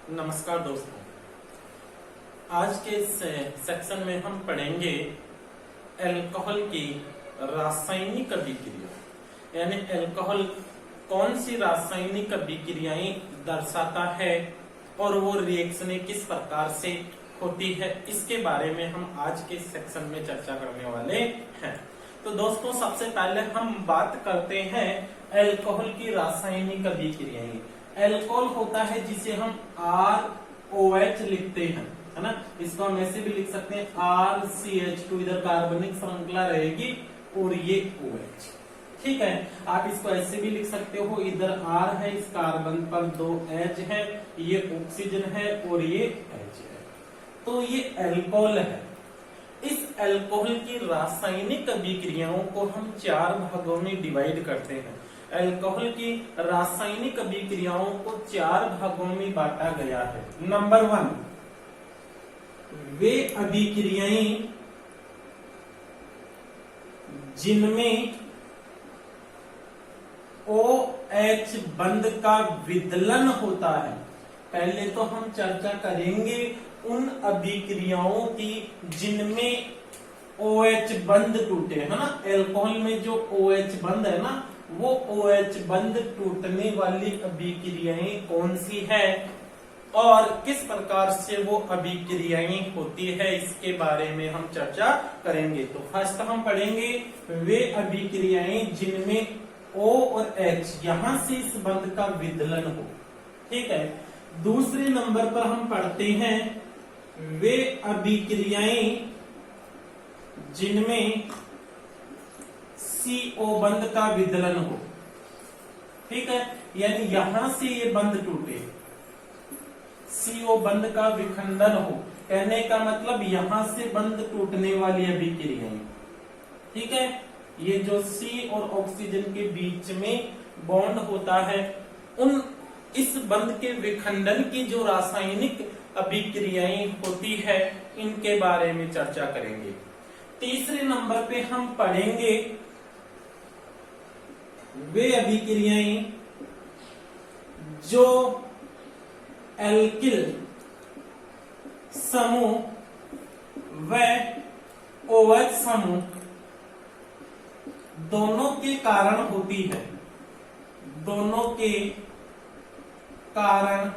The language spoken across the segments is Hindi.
नमस्कार दोस्तों, आज के इस सेक्शन में हम पढ़ेंगे अल्कोहल की रासायनिक अभिक्रिया, यानी अल्कोहल कौन सी रासायनिक अभिक्रियाएं दर्शाता है और वो रिएक्शनें किस प्रकार से होती है, इसके बारे में हम आज के सेक्शन में चर्चा करने वाले हैं। तो दोस्तों, सबसे पहले हम बात करते हैं अल्कोहल की रासायनिक अभिक्रियाएं। अल्कोहल होता है जिसे हम ROH लिखते हैं, है ना। इसको हम ऐसे भी लिख सकते हैं RCH2, इधर कार्बनिक श्रृंखला रहेगी और ये OH, ठीक है। आप इसको ऐसे भी लिख सकते हो, इधर R है, इस कार्बन पर 2 H है, ये ऑक्सीजन है और ये H है, तो ये अल्कोहल है। इस अल्कोहल की रासायनिक अभिक्रियाओं को हम 4 भागों में डिवाइड करते हैं। अल्कोहल की रासायनिक अभिक्रियाओं को 4 भागों में बांटा गया है। नंबर 1, वे अभिक्रियाएं जिनमें OH बंध का विदलन होता है। पहले तो हम चर्चा करेंगे उन अभिक्रियाओं की जिनमें OH बंध टूटे, है ना। अल्कोहल में जो OH बंध है ना, वो OH बंध टूटने वाली अभिक्रियाएं कौन सी है और किस प्रकार से वो अभिक्रियाएं होती है, इसके बारे में हम चर्चा करेंगे। तो फर्स्ट हम पढ़ेंगे वे अभिक्रियाएं जिनमें O और H यहां से इस बंध का विदलन हो, ठीक है। दूसरे नंबर पर हम पढ़ते हैं वे अभिक्रियाएं जिनमें CO बंध का विदलन हो, ठीक है, यानी यहां से ये बंध टूटे, CO बंध का विखंडन हो। कहने का मतलब यहां से बंध टूटने वाली अभिक्रियाएं, ठीक है। ये जो C और ऑक्सीजन के बीच में बॉन्ड होता है, उन इस बंध के विखंडन की जो रासायनिक अभिक्रियाएं होती है, इनके बारे में चर्चा करेंगे। तीसरे नंबर पे हम पढ़ेंगे वे अभिक्रियाएं जो एल्किल समूह व OH समूह दोनों के कारण होती है, दोनों के कारण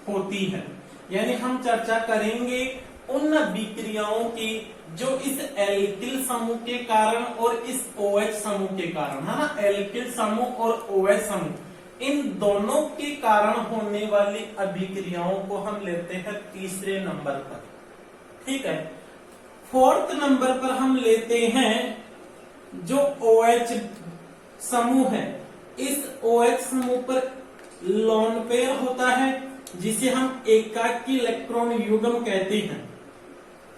होती है। यानी हम चर्चा करेंगे उन अभिक्रियाओं की जो इस एल्किल समूह के कारण और इस OH समूह के कारण, है ना। एल्किल समूह और OH समूह, इन दोनों के कारण होने वाली अभिक्रियाओं को हम लेते हैं तीसरे नंबर पर, ठीक है। फोर्थ नंबर पर हम लेते हैं जो OH समूह है। इस OH समूह पर लोन पेयर होता है जिसे हम एकाकी इलेक्ट्रॉन युग्म कहते हैं,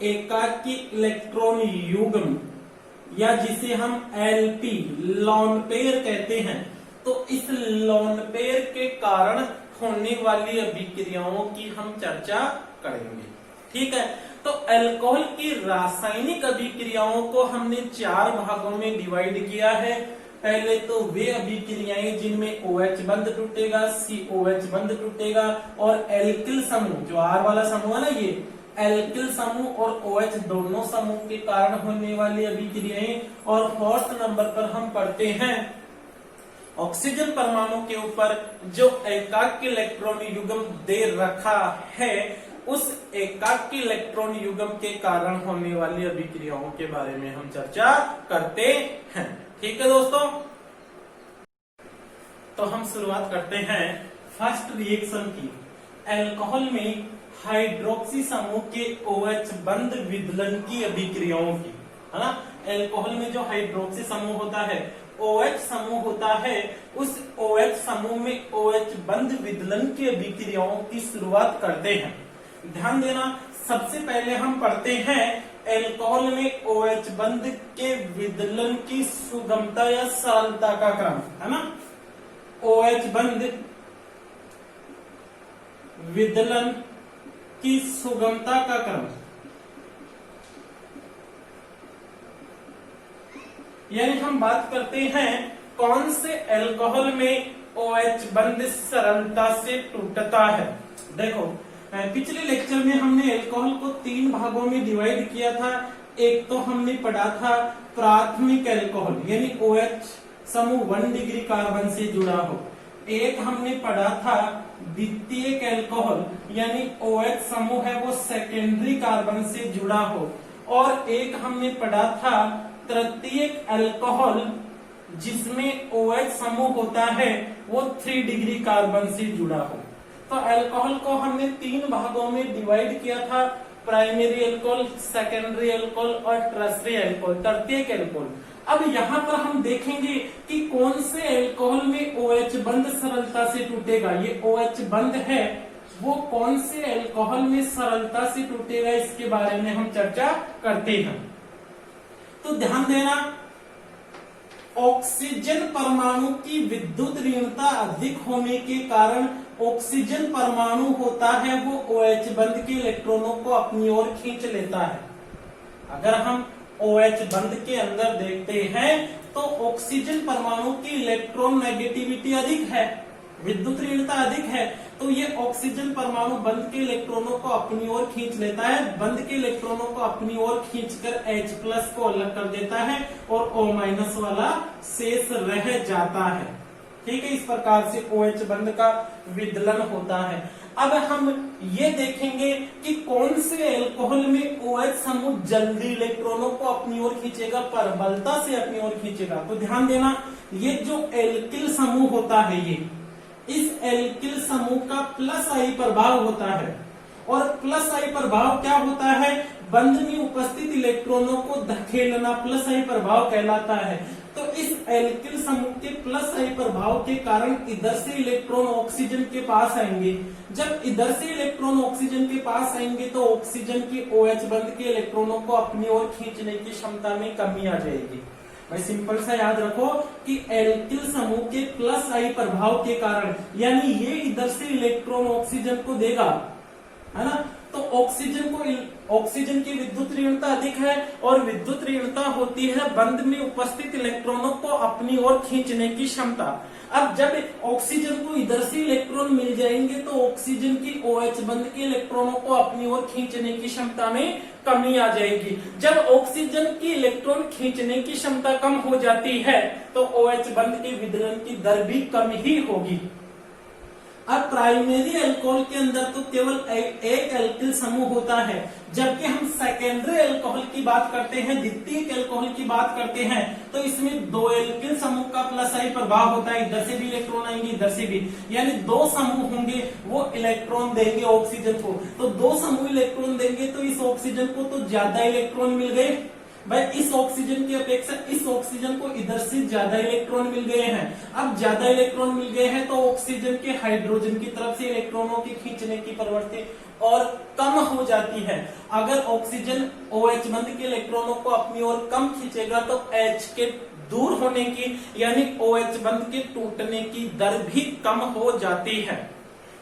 एकाकी इलेक्ट्रॉन युग्म, या जिसे हम LP लोन पेयर कहते हैं। तो इस लोन पेयर के कारण होने वाली अभिक्रियाओं की हम चर्चा करेंगे, ठीक है। तो अल्कोहल की रासायनिक अभिक्रियाओं को हमने 4 भागों में डिवाइड किया है। पहले तो वे अभिक्रियाएं जिनमें OH बंध टूटेगा, COH बंध टूटेगा, और एल्किल समूह, जो R वाला समूह है ना, ये एल्किल समूह और OH दोनों समूह के कारण होने वाली अभिक्रियाएं। और फोर्थ नंबर पर हम पढ़ते हैं ऑक्सीजन परमाणु के ऊपर जो एकाकी इलेक्ट्रॉन युग्म दे रखा है, उस एकाकी इलेक्ट्रॉन युग्म के कारण होने वाली अभिक्रियाओं के बारे में हम चर्चा करते हैं, ठीक है दोस्तों। तो हम शुरुआत करते हैं फर्स्ट रिएक्शन की, अल्कोहल में हाइड्रोक्सी समूह के OH बंध विदलन की अभिक्रियाओं की, है ना। अल्कोहल में जो हाइड्रोक्सी समूह होता है, OH समूह होता है, उस OH समूह में OH बंध विदलन की अभिक्रियाओं की शुरुआत करते हैं। ध्यान देना, सबसे पहले हम पढ़ते हैं अल्कोहल में OH बंध के विदलन की सुगमता या सरलता का क्रम, है ना। OH बंध विदलन की सुगमता का क्रम, यानी हम बात करते हैं कौन से अल्कोहल में OH बंध सरलता से टूटता है। देखो पिछले लेक्चर में हमने अल्कोहल को 3 भागों में डिवाइड किया था। एक तो हमने पढ़ा था प्राथमिक अल्कोहल यानी OH समूह 1 डिग्री कार्बन से जुड़ा हो। एक हमने पढ़ा था द्वितीयक अल्कोहल यानी OH समूह है वो सेकेंडरी कार्बन से जुड़ा हो। और एक हमने पढ़ा था तृतीयक अल्कोहल जिसमें OH समूह होता है वो 3 डिग्री कार्बन से जुड़ा हो। तो अल्कोहल को हमने 3 भागों में डिवाइड किया था, प्राइमरी अल्कोहल, सेकेंडरी अल्कोहल और टर्शियरी अल्कोहल, तृतीयक अल्कोहल। अब यहाँ पर हम देखेंगे कि कौन से अल्कोहल में OH बंध सरलता से टूटेगा। ये OH बंध है वो कौन से अल्कोहल में सरलता से टूटेगा, इसके बारे में हम चर्चा करते हैं। तो ध्यान देना, ऑक्सीजन परमाणु की विद्युत ऋणता अधिक होने के कारण ऑक्सीजन परमाणु होता है वो OH बंध के इलेक्ट्रॉनों को अपनी ओर खींच लेता है। अगर हम OH बंध के अंदर देखते हैं तो ऑक्सीजन परमाणु की इलेक्ट्रॉन नेगेटिविटी अधिक है, विद्युत ऋणता अधिक है, तो ये ऑक्सीजन परमाणु बंध के इलेक्ट्रॉनों को अपनी ओर खींच लेता है। बंध के इलेक्ट्रॉनों को अपनी ओर खींचकर H+ को अलग कर देता है और O- वाला शेष रह जाता है। ठीक है, इस प्रकार से OH बंध का विदलन होता है। अब हम ये देखेंगे कि कौन से अल्कोहल में OH समूह जल्दी इलेक्ट्रॉनों को अपनी ओर खींचेगा, प्रबलता से अपनी ओर खींचेगा। तो ध्यान देना, ये जो एल्किल समूह होता है ये इस एल्किल समूह का +I प्रभाव होता है। और +I प्रभाव क्या होता है, बंध में उपस्थित इलेक्ट्रॉनों को धकेलना +I प्रभाव कहलाता है। तो इस एल्किल समूह के +I प्रभाव के कारण इधर से इलेक्ट्रॉन ऑक्सीजन के पास आएंगे। जब इधर से इलेक्ट्रॉन ऑक्सीजन के पास आएंगे तो ऑक्सीजन की OH बंध के इलेक्ट्रॉनों को अपनी ओर खींचने की क्षमता में कमी आ जाएगी। भाई सिंपल सा याद रखो कि एल्किल समूह के +I प्रभाव के कारण, यानी ये इधर से इलेक्ट्रॉन ऑक्सीजन को देगा, है ना, तो ऑक्सीजन की विद्युत ऋणता अधिक है और विद्युत ऋणता होती है बंध में उपस्थित इलेक्ट्रॉनों को अपनी ओर खींचने की क्षमता। अब जब ऑक्सीजन को इधर से इलेक्ट्रॉन मिल जाएंगे तो ऑक्सीजन की OH बंध के इलेक्ट्रॉनों को अपनी ओर खींचने की क्षमता में कमी आ जाएगी। जब ऑक्सीजन की इलेक्ट्रॉन खींचने की क्षमता कम हो जाती है तो OH बंध के विदलन की दर भी कम ही होगी। अब प्राइमरी अल्कोहल के अंदर तो केवल एक एल्किल समूह होता है, जबकि हम सेकेंडरी अल्कोहल की बात करते हैं, द्वितीयक अल्कोहल की बात करते हैं, तो इसमें 2 एल्किल समूह का +I प्रभाव होता है। इधर से भी इलेक्ट्रॉन आएंगे, इधर से भी, यानी 2 समूह होंगे वो इलेक्ट्रॉन देंगे ऑक्सीजन को। तो 2 समूह इलेक्ट्रॉन देंगे तो इस ऑक्सीजन को तो ज्यादा इलेक्ट्रॉन मिल गए। भाई इस ऑक्सीजन की अपेक्षा इस ऑक्सीजन को इधर से ज्यादा इलेक्ट्रॉन मिल गए हैं। अब ज्यादा इलेक्ट्रॉन मिल गए हैं तो ऑक्सीजन के हाइड्रोजन की तरफ से इलेक्ट्रॉनों की खींचने की प्रवृत्ति और कम हो जाती है। अगर ऑक्सीजन OH बंध के इलेक्ट्रॉनों को अपनी ओर कम खींचेगा तो H के दूर होने की यानी OH बंध के टूटने की दर भी कम हो जाती है।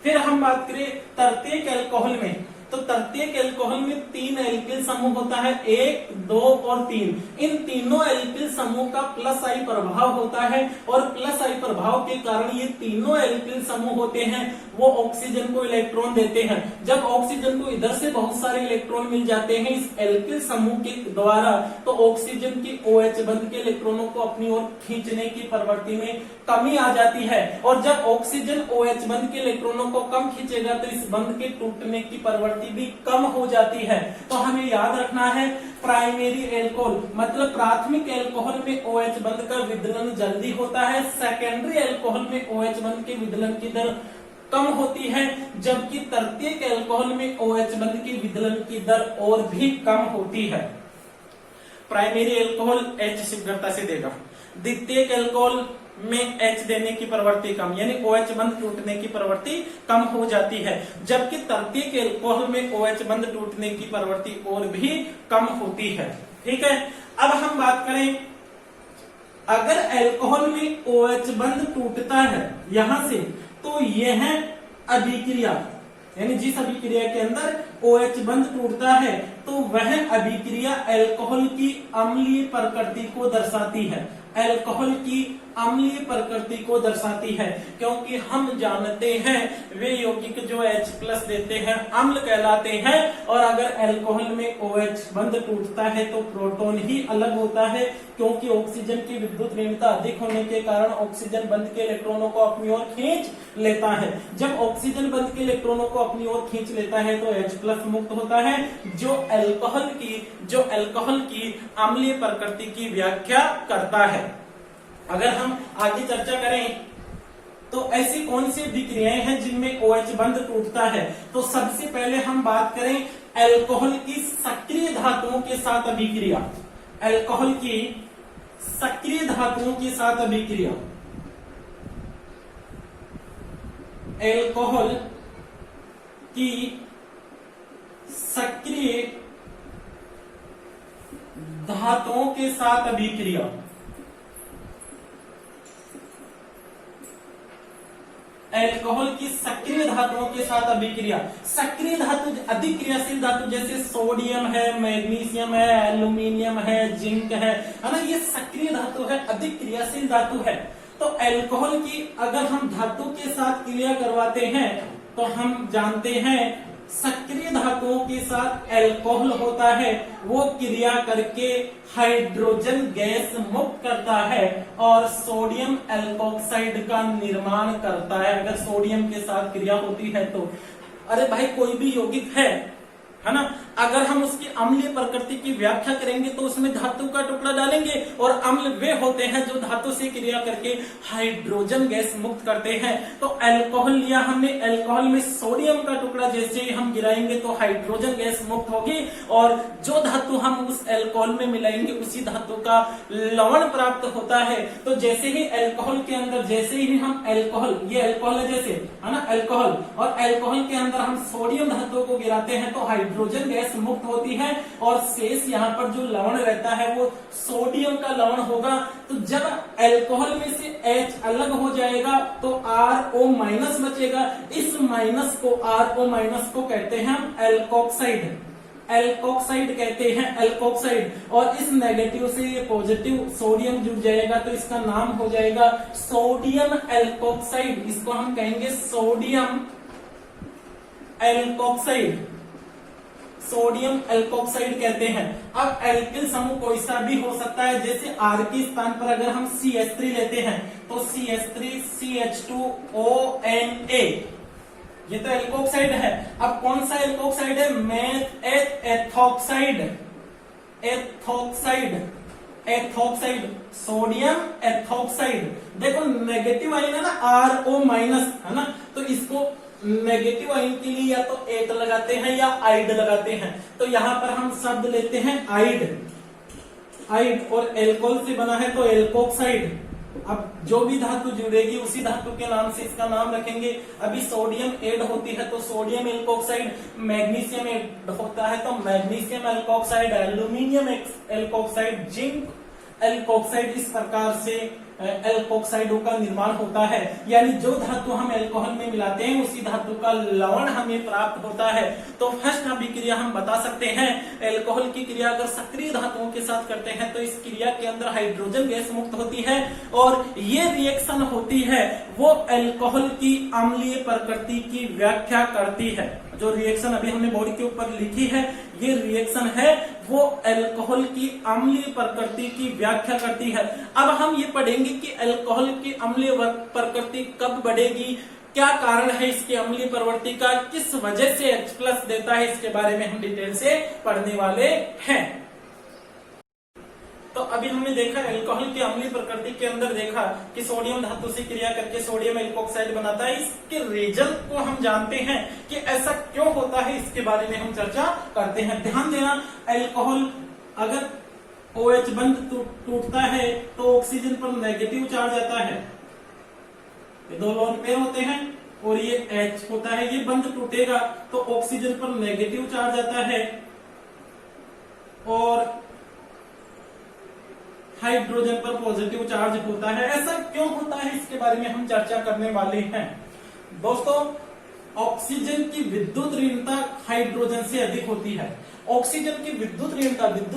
फिर हम बात करें तृतीयक अल्कोहल में, तो तृतीयक अल्कोहल में 3 एल्किल समूह होता है, 1, 2 और 3। इन तीनों एल्किल समूह का +I प्रभाव होता है और +I प्रभाव के कारण ये तीनों एल्किल समूह होते हैं वो ऑक्सीजन को इलेक्ट्रॉन देते हैं। जब ऑक्सीजन को इधर से बहुत सारे इलेक्ट्रॉन मिल जाते हैं इस एल्किल समूह के द्वारा, तो ऑक्सीजन की OH बंध के इलेक्ट्रॉनों को अपनी ओर खींचने की प्रवृत्ति में कमी आ जाती है। और जब ऑक्सीजन OH बंध के इलेक्ट्रॉनों को कम खींचेगा तो इस बंध के टूटने की प्रवृत्ति भी कम हो जाती है। तो हमें याद रखना है प्राइमरी अल्कोहल मतलब प्राथमिक अल्कोहल में OH बंध का विदलन जल्दी होता है, सेकेंडरी अल्कोहल में OH बंध के विदलन की दर कम होती है, जबकि तृतीयक अल्कोहल में OH बंध की विदलन की दर और भी कम होती है। प्राइमरी अल्कोहल H शीघ्रता से देगा, द्वितीयक अल्कोहल में H देने की प्रवृत्ति कम यानी OH बंध टूटने की प्रवृत्ति कम हो जाती है, जबकि तृतीयक अल्कोहल में OH बंध टूटने की प्रवृत्ति और भी कम होती है। ठीक है, अब हम बात करें अगर अल्कोहल में OH बंध टूटता है यहां से, तो यह है अभिक्रिया, यानी जिस अभिक्रिया के अंदर OH बंध टूटता है तो वह अभिक्रिया अल्कोहल की अम्लीय प्रकृति को दर्शाती है। अल्कोहल की अम्लीय प्रकृति को दर्शाती है, क्योंकि हम जानते हैं वे यौगिक जो H+ देते हैं अम्ल कहलाते हैं, और अगर अल्कोहल में OH बंध टूटता है तो प्रोटॉन ही अलग होता है, क्योंकि ऑक्सीजन की विद्युत ऋणता अधिक होने के कारण ऑक्सीजन बंध के इलेक्ट्रॉनों को अपनी ओर खींच लेता है। जब ऑक्सीजन बंध के इलेक्ट्रॉनों को अपनी ओर खींच लेता है तो H+ मुक्त होता है, जो अल्कोहल की अम्लीय प्रकृति की व्याख्या करता है। अगर हम आगे चर्चा करें तो ऐसी कौन सी अभिक्रियाएं हैं जिनमें OH बंध टूटता है, तो सबसे पहले हम बात करें अल्कोहल की सक्रिय धातुओं के साथ अभिक्रिया। अल्कोहल की सक्रिय धातुओं के साथ अभिक्रिया, अल्कोहल की सक्रिय धातुओं के साथ अभिक्रिया, अल्कोहल की सक्रिय धातुओं के साथ अभिक्रिया। सक्रिय धातु अधिक क्रियाशील धातु जैसे सोडियम है, मैग्नीशियम है, एल्यूमिनियम है, जिंक है ना, ये सक्रिय धातु है, अधिक क्रियाशील धातु है। तो अल्कोहल की अगर हम धातु के साथ क्रिया करवाते हैं तो हम जानते हैं सक्रिय धातुओं के साथ अल्कोहल होता है, वो क्रिया करके हाइड्रोजन गैस मुक्त करता है और सोडियम एल्कोक्साइड का निर्माण करता है। अगर सोडियम के साथ क्रिया होती है तो अरे भाई कोई भी यौगिक है ना, अगर हम उसकी अम्लीय प्रकृति की व्याख्या करेंगे तो उसमें धातु का टुकड़ा डालेंगे, और अम्ल वे होते हैं जो धातु से क्रिया करके हाइड्रोजन गैस मुक्त करते हैं। तो अल्कोहल लिया हमने, अल्कोहल में सोडियम का टुकड़ा जैसे ही हम गिराएंगे तो हाइड्रोजन गैस मुक्त होगी, और जो धातु हम उस अल्कोहल में मिलाएंगे उसी धातु का लवण प्राप्त होता है। तो जैसे ही अल्कोहल के अंदर, जैसे ही हम अल्कोहल, ये अल्कोहल है जैसे, है ना अल्कोहल, और अल्कोहल के अंदर हम सोडियम धातु को गिराते हैं तो हाइड्रोजन गैस मुक्त होती है, और शेष यहाँ पर जो लवण रहता है वो सोडियम का लवण होगा। तो जब अल्कोहल में से H अलग हो जाएगा तो RO- बचेगा। इस माइनस को, RO- को कहते हैं हम एल्कोक्साइड, एल्कोक्साइड कहते हैं, एल्कोक्साइड। और इस नेगेटिव से ये पॉजिटिव सोडियम जुड़ जाएगा तो इसका नाम हो जाएगा सोडियम एल्कोक्साइड। इसको हम कहेंगे सोडियम एल्कोक्साइड, सोडियम एल्कोक्साइड कहते हैं। अब एल्किल समूह कोई सा भी हो सकता है, जैसे R के स्थान पर अगर हम CH3 लेते हैं तो CH3 CH2ONA, ये तो एल्कोक्साइड है। अब कौन सा एल्कोक्साइड है? Ethoxide, ethoxide, ethoxide, sodium ethoxide. देखो नेगेटिव आइन है ना, RO- है ना, तो इसको नेगेटिव आइन के लिए या तो 8 लगाते हैं या आइड लगाते हैं। तो यहां पर हम शब्द लेते हैं आइड, आइड, और एल्कोहल से बना है तो एल्कोक्साइड। अब जो भी धातु जुड़ेगी उसी धातु के नाम से इसका नाम रखेंगे। अभी सोडियम ऐड होती है तो सोडियम एल्कोक्साइड, मैग्नीशियम ऐड होता है तो magnesium alkoxide, aluminium alkoxide, zinc alkoxide. इस प्रकार से एल्कोक्साइडों का निर्माण होता है, यानी जो धातु हम एल्कोहल में मिलाते हैं उसी धातु का लवण हमें प्राप्त होता है। तो फर्स्ट अभिक्रिया हम बता सकते हैं, एल्कोहल की क्रिया अगर सक्रिय धातुओं के साथ करते हैं तो इस क्रिया के अंदर हाइड्रोजन गैस मुक्त होती है, और ये रिएक्शन होती है वो अल्कोहल की अम्लीय प्रकृति की व्याख्या करती है। जो रिएक्शन अभी हमने बोर्ड के ऊपर लिखी है, ये रिएक्शन है वो अल्कोहल की अम्लीय प्रकृति की व्याख्या करती है। अब हम ये पढ़ेंगे कि अल्कोहल की अम्लीय प्रकृति कब बढ़ेगी, क्या कारण है इसकी अम्लीय प्रवृत्ति का, किस वजह से H+ देता है, इसके बारे में हम डिटेल से पढ़ने वाले हैं। तो अभी हमने देखा अल्कोहल की अम्लीय प्रकृति के अंदर देखा कि सोडियम धातु से क्रिया करके सोडियम एल्कोक्साइड बनाता है। इसके रिजल्ट को हम जानते हैं कि ऐसा क्यों होता है, इसके बारे में हम चर्चा करते हैं। ध्यान देना, अल्कोहल अगर OH बंध टूटता है तो ऑक्सीजन पर नेगेटिव चार्ज आता है, ये दो लोन पेयर होते हैं और ये H होता है, ये बंध टूटेगा तो ऑक्सीजन पर नेगेटिव चार्ज आता है और हाइड्रोजन पर पॉजिटिव चार्ज होता है। ऐसा क्यों होता है इसके बारे में हम चर्चा करने वाले हैं। दोस्तों, ऑक्सीजन की विद्युत ऋणता हाइड्रोजन से अधिक होती है ऑक्सीजन की विद्युत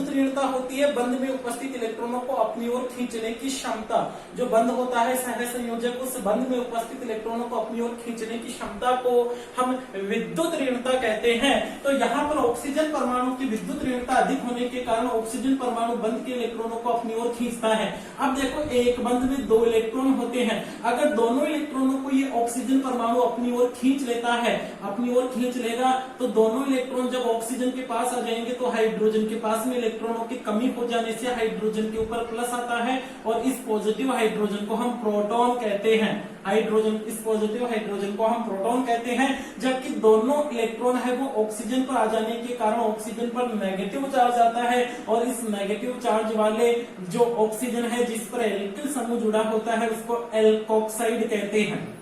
ऋणता होती है बंध में उपस्थित इलेक्ट्रॉनों को अपनी ओर खींचने की क्षमता। जो बंध होता है सह संयोजक, उस बंध में उपस्थित इलेक्ट्रॉनों को अपनी ओर खींचने की क्षमता को हम विद्युत ऋणता कहते हैं। तो यहाँ पर ऑक्सीजन परमाणु की विद्युत ऋणता अधिक होने के कारण ऑक्सीजन परमाणु बंध के इलेक्ट्रॉनों को अपनी ओर खींचता है। अब देखो एक बंध में 2 इलेक्ट्रॉन होते हैं, अगर दोनों इलेक्ट्रॉनों को ये ऑक्सीजन परमाणु अपनी ओर खींच लेता है, अपनी ओर खींच लेगा, तो दोनों इलेक्ट्रॉन जब ऑक्सीजन के पास आ जाएंगे तो हाइड्रोजन के पास में इलेक्ट्रॉनों की कमी हो जाने से हाइड्रोजन के ऊपर प्लस आता है और इस पॉजिटिव हाइड्रोजन को हम प्रोटॉन कहते हैं। इस पॉजिटिव हाइड्रोजन को हम प्रोटॉन कहते हैं। जबकि दोनों इलेक्ट्रॉन है वो ऑक्सीजन पर आ जाने के कारण ऑक्सीजन पर नेगेटिव चार्ज आता है और इस नेगेटिव चार्ज वाले जो ऑक्सीजन है जिस पर एल्किल समूह जुड़ा होता है उसको एल्कोक्साइड कहते हैं।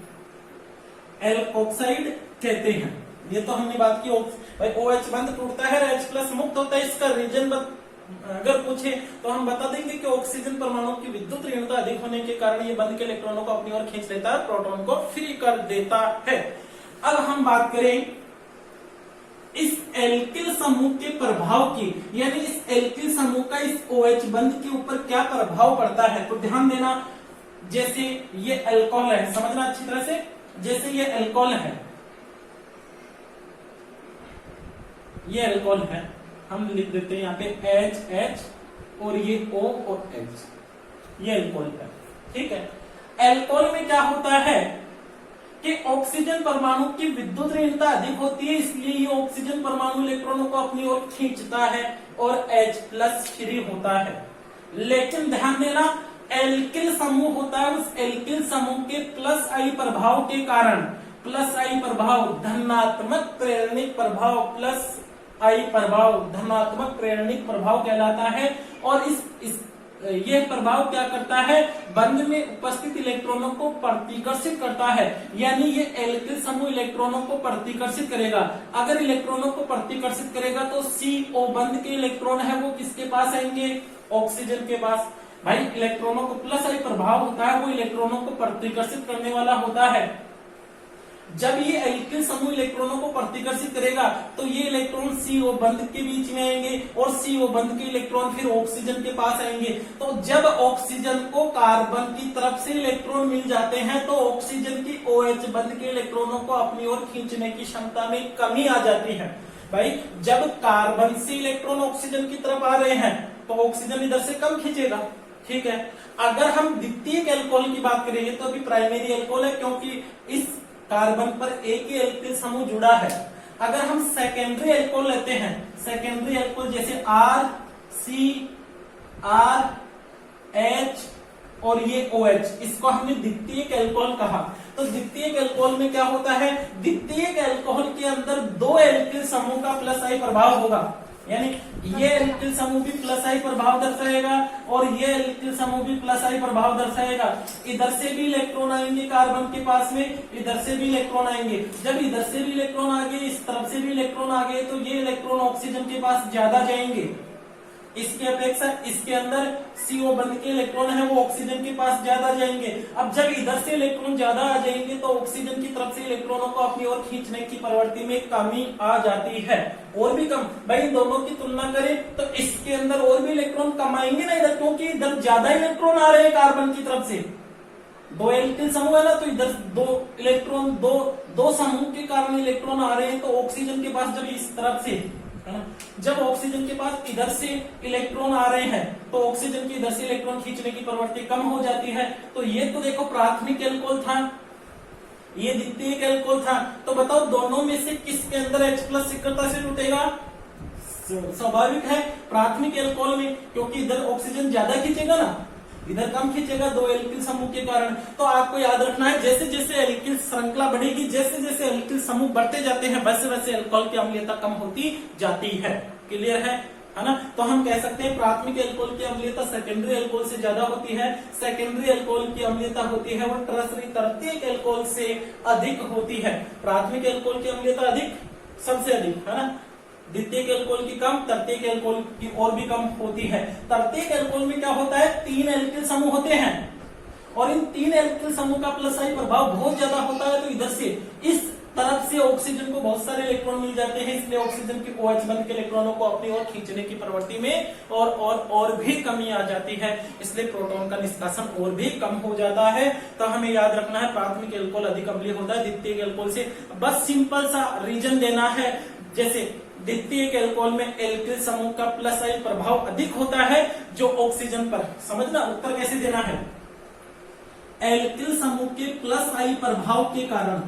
एल्कोक्साइड कहते हैं। ये तो हमने बात की भाई OH बंध टूटता है, H+ मुक्त होता है। इसका रीजन अगर पूछे तो हम बता देंगे कि ऑक्सीजन परमाणु की विद्युत ऋणता अधिक होने के कारण ये बंध के इलेक्ट्रॉनों को अपनी ओर खींच लेता है, प्रोटॉन को फ्री कर देता है। अब हम बात करें इस एल्किल समूह के प्रभाव की, यानी इस एल्किल समूह का इस OH बंध के ऊपर क्या प्रभाव पड़ता है। तो ध्यान देना, जैसे ये अल्कोहल है, समझना अच्छी तरह से, जैसे ये अल्कोहल है, ये अल्कोहल है, हम लिख देते हैं यहाँ पे H और ये O और H, ये अल्कोहल है, ठीक है। अल्कोहल में क्या होता है कि ऑक्सीजन परमाणु की विद्युत ऋणता अधिक होती है, इसलिए ये ऑक्सीजन परमाणु इलेक्ट्रॉनों को अपनी ओर खींचता है और H+ फ्री होता है। लेकिन ध्यान देना, एल्किल समूह होता है, उस एल्किल समूह के +I प्रभाव के कारण, +I प्रभाव धनात्मक प्रेरणिक प्रभाव, +I प्रभाव धनात्मक प्रेरणिक प्रभाव कहलाता है। और यह प्रभाव क्या करता है, बंध में उपस्थित इलेक्ट्रॉनों को प्रतिकर्षित करता है, यानी ये एल्किल समूह इलेक्ट्रॉनों को प्रतिकर्षित करेगा। अगर इलेक्ट्रॉनों को प्रतिकर्षित करेगा तो CO बंध के इलेक्ट्रॉन है वो किसके पास आएंगे, ऑक्सीजन के पास। भाई इलेक्ट्रॉनों को +I प्रभाव होता है, वो इलेक्ट्रॉनों को प्रतिकर्षित करने वाला होता है। जब ये एल्किल समूह इलेक्ट्रॉनों को प्रतिकर्षित करेगा तो ये इलेक्ट्रॉन CO बंध के बीच में आएंगे और CO बंध के इलेक्ट्रॉन फिर ऑक्सीजन के पास आएंगे। तो जब ऑक्सीजन को कार्बन की तरफ से इलेक्ट्रॉन मिल जाते हैं तो ऑक्सीजन की OH बंध के इलेक्ट्रॉनों को अपनी ओर खींचने की क्षमता में कमी आ जाती है। भाई जब कार्बन से इलेक्ट्रॉन ऑक्सीजन की तरफ आ रहे हैं तो ऑक्सीजन इधर से कम खींचेगा, ठीक है। अगर हम द्वितीयक अल्कोहल की बात करेंगे तो अभी प्राइमरी अल्कोहल है क्योंकि इस कार्बन पर एक ही एल्किल समूह जुड़ा है। अगर हम सेकेंडरी अल्कोहल लेते हैं, सेकेंडरी अल्कोहल जैसे RCRH और ये OH, इसको हमने द्वितीयक अल्कोहल कहा। तो द्वितीयक अल्कोहल में क्या होता है, द्वितीयक अल्कोहल के अंदर 2 एल्किल समूह का +I प्रभाव होगा, यानी ये एल्किल समूह भी +I प्रभाव दर्शाएगा और ये एल्किल समूह भी +I प्रभाव दर्शाएगा। इधर से भी इलेक्ट्रॉन आएंगे कार्बन के पास में, इधर से भी इलेक्ट्रॉन आएंगे। जब इधर से भी इलेक्ट्रॉन आ गए, इस तरफ से भी इलेक्ट्रॉन आ गए, तो ये इलेक्ट्रॉन ऑक्सीजन के पास ज्यादा जाएंगे। इसकी अपेक्षा इसके अंदर CO बंध के इलेक्ट्रॉन है वो ऑक्सीजन के पास ज्यादा जाएंगे। अब जब इधर से इलेक्ट्रॉन ज्यादा आ जाएंगे तो ऑक्सीजन की तरफ से इलेक्ट्रॉनों को अपनी ओर खींचने की प्रवृत्ति में कमी आ जाती है, और भी कम। भाई दोनों की तुलना करें तो इसके अंदर और भी इलेक्ट्रॉन कम आएंगे ना इधर, क्योंकि इधर ज्यादा इलेक्ट्रॉन आ रहे हैं कार्बन की तरफ से। 2 एल्किल समूह है ना, तो इधर 2 इलेक्ट्रॉन, दो समूह के कारण इलेक्ट्रॉन आ रहे हैं। तो ऑक्सीजन के पास जब इस तरफ से है ना, जब ऑक्सीजन के पास इधर से इलेक्ट्रॉन आ रहे हैं तो ऑक्सीजन की इधर से इलेक्ट्रॉन खींचने की प्रवृत्ति कम हो जाती है। तो ये तो देखो प्राथमिक अल्कोहल था, ये द्वितीयक अल्कोहल था। तो बताओ दोनों में से किसके अंदर H+ शीघ्रता से टूटेगा? स्वाभाविक है प्राथमिक अल्कोहल में, क्योंकि इधर ऑक्सीजन ज्यादा खींचेगा ना, इधर कम खींचेगा 2 एल्किल समूह के कारण। तो आपको याद रखना है, जैसे जैसे एल्किल श्रृंखला बढ़ेगी, जैसे जैसे एल्किल समूह बढ़ते जाते हैं, वैसे वैसे अल्कोहल की अम्लीयता कम होती जाती है। क्लियर है ना? तो हम कह सकते हैं प्राथमिक अल्कोहल की अम्लीयता सेकेंडरी अल्कोहल से ज्यादा होती है। सेकेंडरी अल्कोहल की अम्लीयता होती है वो टर्शरी तृतीयक अल्कोहल से अधिक होती है। प्राथमिक अल्कोहल की अम्लीयता अधिक, सबसे अधिक, है ना। द्वितीयक अल्कोहल की कम, तृतीयक अल्कोहल की और भी कम होती है। तृतीयक अल्कोहल में क्या होता है, 3 एल्किल समूह होते हैं और इन 3 एल्किल समूह का +I प्रभाव बहुत ज्यादा होता है। तो इधर से इस तरफ से ऑक्सीजन को बहुत सारे इलेक्ट्रॉन मिल जाते हैं, इसलिए ऑक्सीजन के OH बंध के इलेक्ट्रॉनों को अपनी ओर खींचने की प्रवृत्ति में और भी कमी आ जाती है, इसलिए प्रोटॉन का निष्कासन और भी कम हो जाता है। तो हमें याद रखना है प्राथमिक एल्कोहल अधिक अम्लीय होता है द्वितीयक एल्कोहल से। बस सिंपल सा रीजन देना है, जैसे द्वितीयक एल्कोहल में एल्किल समूह का प्लस आई प्रभाव अधिक होता है जो ऑक्सीजन पर। समझना उत्तर कैसे देना है, एल्किल समूह के प्लस आई प्रभाव के कारण,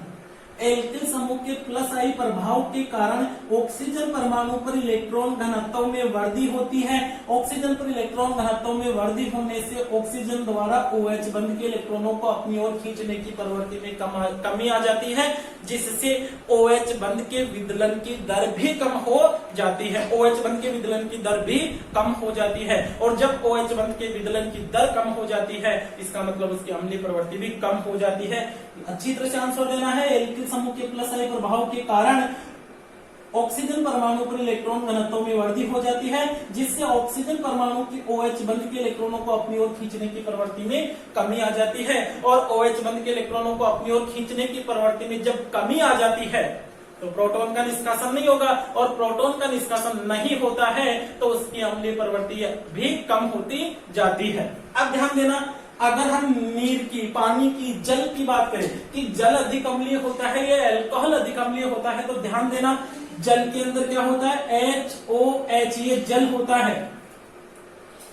एल्किल समूह के प्लस आई प्रभाव के कारण ऑक्सीजन परमाणु पर इलेक्ट्रॉन घनत्व में वृद्धि होती है। ऑक्सीजन पर इलेक्ट्रॉन घनत्व में वृद्धि होने से ऑक्सीजन द्वारा OH बंध के इलेक्ट्रॉनों को अपनी ओर खींचने की प्रवृत्ति में कमी आ जाती है, जिससे OH बंध के विदलन की दर भी कम हो जाती है। OH बंध के विदलन की दर भी कम हो जाती है, और जब OH बंध के विदलन की दर कम हो जाती है, इसका मतलब उसकी अम्लीय प्रवृत्ति भी कम हो जाती है। अच्छी तरह से आंसर देना है, एल्किल समूह के प्लस आई प्रभाव के कारण ऑक्सीजन परमाणु पर इलेक्ट्रॉन घनत्व में वृद्धि हो जाती है, जिससे ऑक्सीजन परमाणु की OH बंध के इलेक्ट्रॉनों को अपनी ओर खींचने की प्रवृत्ति में कमी आ जाती है, और OH बंध के इलेक्ट्रॉनों को अपनी ओर खींचने की प्रवृत्ति में जब कमी आ जाती है तो प्रोटॉन का निष्कासन नहीं होगा, और प्रोटॉन का निष्कासन नहीं होता है तो उसकी अम्लीय प्रवृत्ति भी कम होती जाती है। अब ध्यान देना, अगर हम नीर की, पानी की, जल की बात करें कि जल अधिक अम्लीय होता है या अल्कोहल अधिक अम्लीय होता है, तो ध्यान देना जल के अंदर क्या होता है, HOH, ये जल होता है।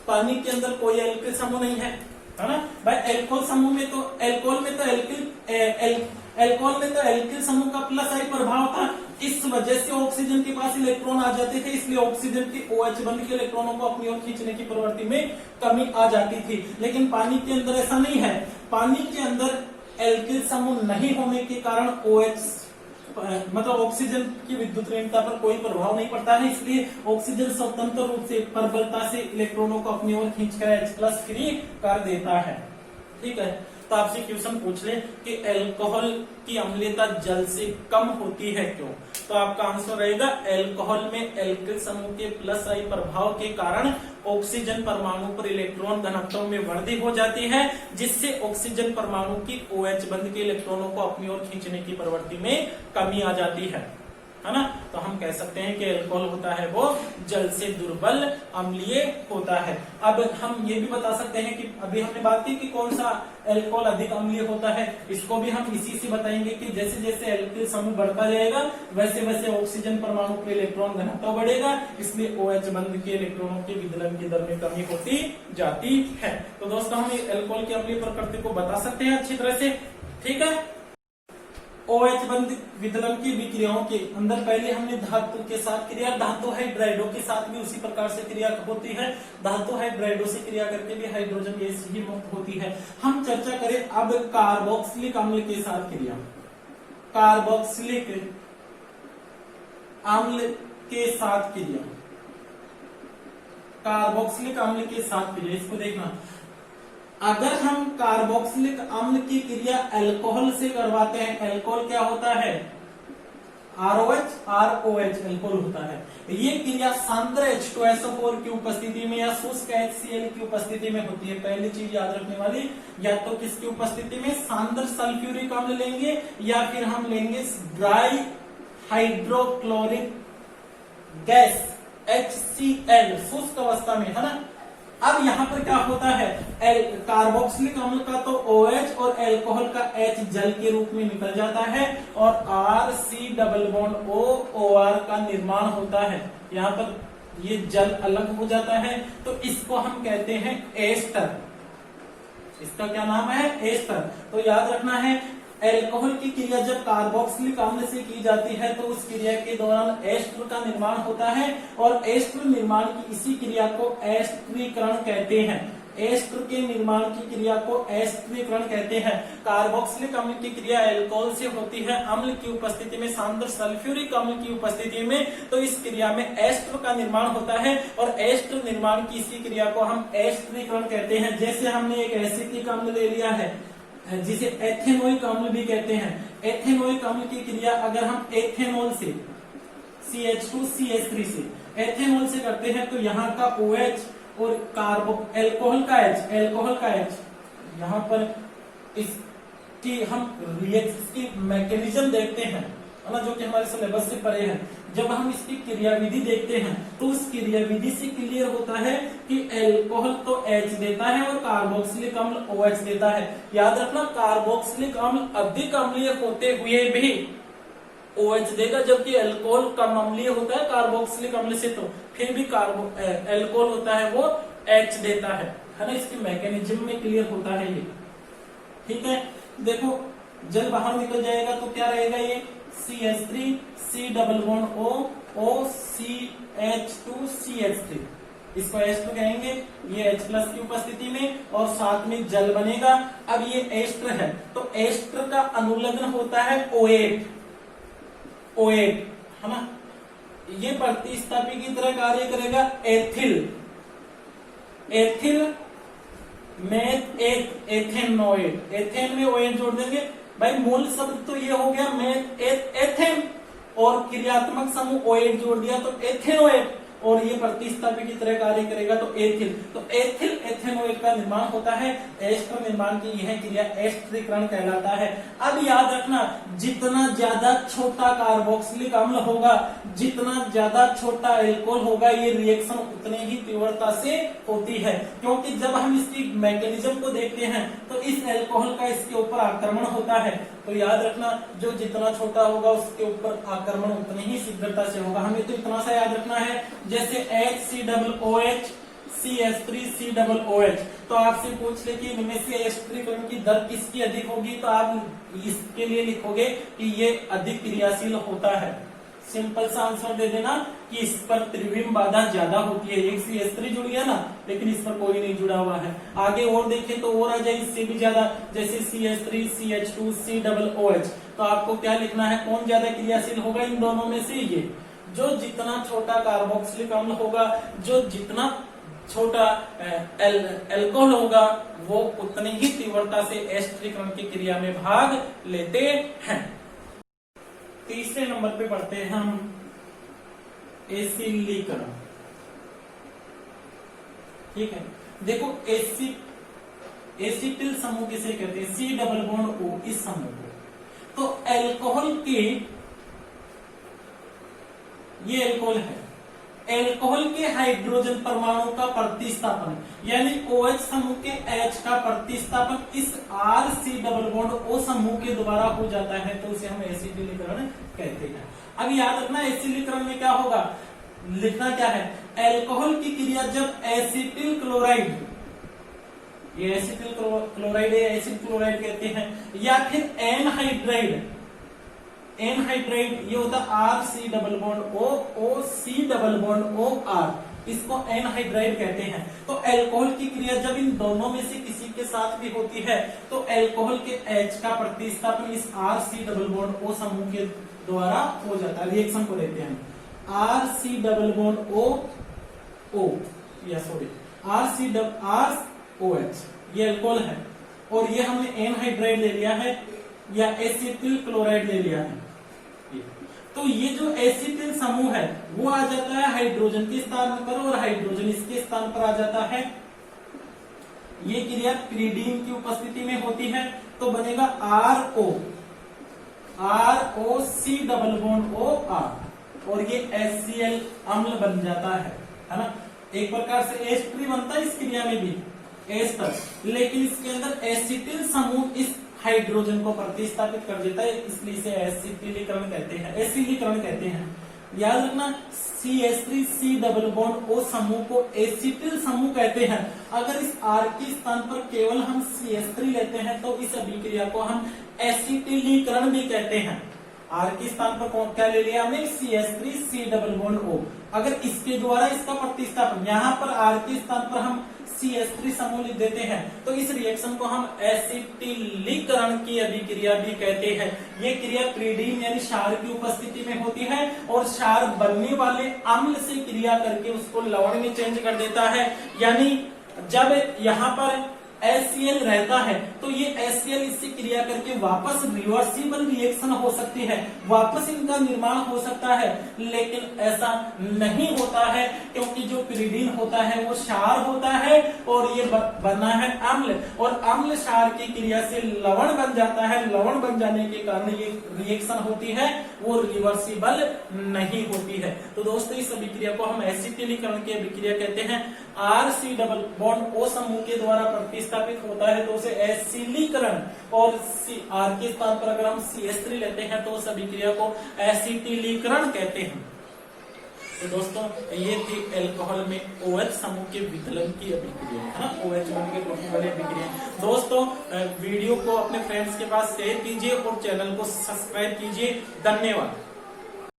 पानी के अंदर कोई एल्किल समूह नहीं है ना भाई। एल्कोहल समूह में तो एल्कोहल में तो एल्किल समूह का प्लस आई प्रभाव था, इस वजह से ऑक्सीजन के पास इलेक्ट्रॉन आ जाते थे, इसलिए ऑक्सीजन की OH बंध के इलेक्ट्रॉनों को अपनी ओर खींचने की प्रवृत्ति में कमी आ जाती थी। लेकिन पानी के अंदर ऐसा नहीं है, पानी के अंदर एल्किल समूह नहीं होने के कारण OH मतलब ऑक्सीजन की विद्युत ऋणता पर कोई प्रभाव नहीं पड़ता है, इसलिए ऑक्सीजन स्वतंत्र रूप से प्रबलता से इलेक्ट्रॉनों को अपनी ओर खींचकर H+ फ्री कर देता है। ठीक है, तो आपसे क्वेश्चन पूछ ले कि अल्कोहल की अम्लीयता जल से कम होती है क्यों, तो आपका आंसर रहेगा अल्कोहल में एल्किल समूह के प्लस आई प्रभाव के कारण ऑक्सीजन परमाणु पर इलेक्ट्रॉन घनत्व में वृद्धि हो जाती है, जिससे ऑक्सीजन परमाणु की OH बंध के इलेक्ट्रॉनों को अपनी ओर खींचने की प्रवृत्ति में कमी आ जाती है ना। तो हम कह सकते हैं कि अल्कोहल होता है वो जल से दुर्बल अम्लीय होता है। अब हम ये भी बता सकते हैं कि अभी हमने बात की कि कौन सा अल्कोहल अधिक अम्लीय होता है, इसको भी हम इसी से बताएंगे कि जैसे जैसे एल्किल समूह बढ़ता जाएगा वैसे वैसे ऑक्सीजन परमाणु पर इलेक्ट्रॉन घनत्व बढ़ेगा, इसलिए OH बंध के इलेक्ट्रॉनों के विदलन की दर में कमी होती जाती है। तो दोस्तों हम अल्कोहल की अम्लीय प्रकृति को बता सकते हैं अच्छी तरह से। ठीक है, OH बंध विदलन की विक्रियाओं के अंदर पहले हमने धातु के साथ क्रिया, धातु हाइड्राइडो के साथ भी उसी प्रकार से क्रिया होती है। धातु हाइड्राइडो से क्रिया करके भी हाइड्रोजन गैस ही मुक्त होती है। हम चर्चा करें अब कार्बोक्सिलिक अम्ल के साथ क्रिया। कार्बोक्सिलिक अम्ल के साथ क्रिया, कार्बोक्सिलिक अम्ल के साथ क्रिया, इसको देखना। अगर हम कार्बोक्सिलिक अम्ल की क्रिया अल्कोहल से करवाते हैं, अल्कोहल क्या होता है, ROH अल्कोहल होता है। ये क्रिया सांद्र H2SO4 की उपस्थिति में या शुष्क HCl की उपस्थिति में होती है। पहली चीज याद रखने वाली, या तो किसकी उपस्थिति में, सांद्र सल्फ्यूरिक अम्ल लेंगे या फिर हम लेंगे ड्राई हाइड्रोक्लोरिक गैस HCl शुष्क अवस्था में, है ना। अब यहाँ पर क्या होता है, कार्बोक्सिलिक अम्ल का तो OH और अल्कोहल का H जल के रूप में निकल जाता है और RC double bond O OR का निर्माण होता है। यहाँ पर ये जल अलग हो जाता है, तो इसको हम कहते हैं एस्टर। इसका क्या नाम है, एस्टर। तो याद रखना है, अल्कोहल की क्रिया जब कार्बोक्सिलिक अम्ल से की जाती है तो उस क्रिया के दौरान एस्टर का निर्माण होता है, और एस्टर निर्माण की इसी क्रिया को एस्टरीकरण कहते हैं। एस्टर के निर्माण की क्रिया को एस्टरीकरण कहते हैं। कार्बोक्सिलिक अम्ल की क्रिया अल्कोहल से होती है अम्ल की उपस्थिति में, सांद्र सल्फ्यूरिक अम्ल की उपस्थिति में, तो इस क्रिया में एस्टर का निर्माण होता है, और एस्टर निर्माण की इसी क्रिया को हम एस्टरीकरण कहते हैं। जैसे हमने एक एसिटिक अम्ल ले लिया है जिसे एथेनोइक अम्ल भी कहते हैं। एथेनोइक अम्ल की क्रिया अगर हम एथेनॉल से CH2CH3 से एथेनॉल से करते हैं तो यहाँ का OH और अल्कोहल का H यहाँ पर इसकी हम रिएक्शन की मैकेनिज्म देखते हैं है ना, जो कि हमारे सिलेबस से परे है। जब हम इसकी क्रियाविधि देखते हैं तो उस क्रियाविधि से क्लियर होता है कि एल्कोहल तो H देता है और कार्बोक्सिलिक अम्ल OH देता है। याद रखना, कार्बोक्सिलिक अम्ल अधिक अम्लीय होते हुए भी OH देगा, जबकि एल्कोहल कम अम्लीय होता है कार्बोक्सिलिक अम्ल से, तो फिर भी एल्कोहल होता है वो H देता है ना। इसके मैकेनिज्म में क्लियर होता है ये, ठीक है। देखो जल बाहर निकल जाएगा तो क्या रहेगा, ये CH3 C double bond O O CH2 CH3, इसको H2 कहेंगे, ये H प्लस की उपस्थिति में, और साथ में जल बनेगा। अब ये एस्टर है तो एस्टर का अनुलग्न होता है O8 है ना, ये प्रतिस्थापी की तरह कार्य करेगा एथिल में एथेनोएट, एथेन में OH जोड़ देंगे भाई, मूल शब्द तो ये हो गया मेथ एथेन, और क्रियात्मक समूह OH जोड़ दिया तो एथेनोएट, और ये प्रतिस्थापी की तरह कार्य करेगा तो एथिल, तो एथिल एथेनोएट का निर्माण होता है। एस्टर निर्माण की यह क्रिया एस्टरीकरण कहलाता है। अब याद रखना, जितना ज्यादा छोटा कार्बोक्सिलिक अम्ल होगा, जितना ज्यादा छोटा एल्कोहल होगा, ये रिएक्शन उतने ही तीव्रता से होती है, क्योंकि जब हम इसकी मैकेनिज्म को देखते हैं तो इस एल्कोहल का इसके ऊपर आक्रमण होता है। तो याद रखना, जो जितना छोटा होगा उसके ऊपर आक्रमण उतनी ही शीघ्रता से होगा। हमें तो इतना सा याद रखना है, जैसे HCOOH CH3 COOH, तो आपसे पूछ ले कि इनमें से एस्टरीकरण की दर किसकी अधिक होगी, तो आप इसके लिए लिखोगे कि ये अधिक क्रियाशील होता है। सिंपल सा आंसर दे देना कि इस पर त्रिविम बाधा ज्यादा होती है। एक CH3 जुड़ गया ना, लेकिन इस पर कोई नहीं जुड़ा हुआ है। आगे और देखें तो और आ जाए इससे भी ज्यादा, जैसे CH3 CH2 COOH, तो आपको क्या लिखना है, कौन ज्यादा क्रियाशील होगा इन दोनों में से, ये जो जितना छोटा कार्बोक्सिलिक अम्ल होगा, जो जितना छोटा एल्कोहल होगा, वो उतनी ही तीव्रता से एस्टरीकरण की क्रिया में भाग लेते हैं। तीसरे नंबर पे पढ़ते हैं हम एसिलीकरण, ठीक है। देखो एसिटिल समूह किसे कहते हैं, C डबल बॉन्ड O, इस समूह को। तो एल्कोहल के, ये एल्कोहल है, एल्कोहल के हाइड्रोजन परमाणु का प्रतिस्थापन, यानी OH समूह के H का प्रतिस्थापन इस RC डबल बॉन्ड O समूह के द्वारा हो जाता है, तो उसे हम एसिटिलीकरण कहते हैं। अब याद रखना, एसिटिलीकरण में क्या होगा, लिखना क्या है, एल्कोहल की क्रिया जब एसिटिल क्लोराइड, ये एसिटिल क्लोराइड है, एसिड क्लोराइड कहते हैं, या फिर एनहाइड्राइड, एनहाइड्राइड ये होता है RC double bond O OC double bond O R, इसको एनहाइड्राइड कहते हैं। तो एल्कोहल की क्रिया जब इन दोनों में से किसी के साथ भी होती है तो एल्कोहल के H का प्रतिस्थापन इस RC डबल बॉन्ड O समूह के द्वारा हो जाता है। रिएक्शन को देखते हैं, RC डबल बॉन्ड O या सॉरी ROH, ये एल्कोहल है, और ये हमने एनहाइड्राइड ले लिया है या एसिटिल क्लोराइड ले लिया है। तो ये जो एसिटिल समूह है वो आ जाता है हाइड्रोजन के स्थान पर, और हाइड्रोजन इसके स्थान पर आ जाता है। ये क्रिया पिरीडीन की उपस्थिति में होती है, तो बनेगा ROC डबल बॉन्ड OR, और ये HCl अम्ल बन जाता है ना। एक प्रकार से एस्टर बनता है इस क्रिया में भी, एस्टर, लेकिन इसके अंदर एसिटिल समूह इस हाइड्रोजन को प्रतिस्थापित कर देता है, इसलिए इसे एसिटिलीकरण कहते हैं, एसिलीकरण कहते हैं। याद रखना, CH3 C double bond O समूह को एसिटिल समूह कहते हैं। अगर इस R के स्थान पर केवल हम CH3 लेते हैं तो इस अभिक्रिया को हम एसिटिलीकरण भी कहते हैं। R के स्थान पर कौन क्या ले लिया हमने, CH3 C double bond O, अगर इसके द्वारा इसका प्रतिस्थापन, यहाँ पर R के स्थान पर हम CH3 समूह लिख देते हैं, तो इस रिएक्शन को हम एसिटिलीकरण की अभिक्रिया भी कहते हैं। ये क्रिया पिरीडीन यानी क्षार की उपस्थिति में होती है, और क्षार बनने वाले अम्ल से क्रिया करके उसको लवण में चेंज कर देता है। यानी जब यहाँ पर HCl रहता है तो ये HCl इससे क्रिया करके वापस रिवर्सिबल रिएक्शन हो सकती है, वापस इनका निर्माण हो सकता है। लेकिन ऐसा नहीं होता है क्योंकि जो पिरिडीन होता है वो क्षार होता है और ये बना है अम्ल, और अम्ल क्षार की क्रिया से लवण बन जाता है। लवण बन जाने के कारण ये रिएक्शन होती है वो रिवर्सिबल नहीं होती है। तो दोस्तों इस अभिक्रिया को हम एसिटिलीकरण की अभिक्रिया कहते हैं। RC डबल बॉन्ड O समूह के द्वारा प्रतिस्थापित होता है तो उसे एसिलीकरण, और R के स्थान पर अगर हम CH3 लेते हैं तो उस अभिक्रिया को एसिटिलीकरण कहते हैं। तो दोस्तों ये थी अल्कोहल में OH समूह के विकलन की अभिक्रिया है ना, OH बन के बनने वाली अभिक्रिया। दोस्तों वीडियो को अपने फ्रेंड्स के पास शेयर कीजिए और चैनल को सब्सक्राइब कीजिए। धन्यवाद।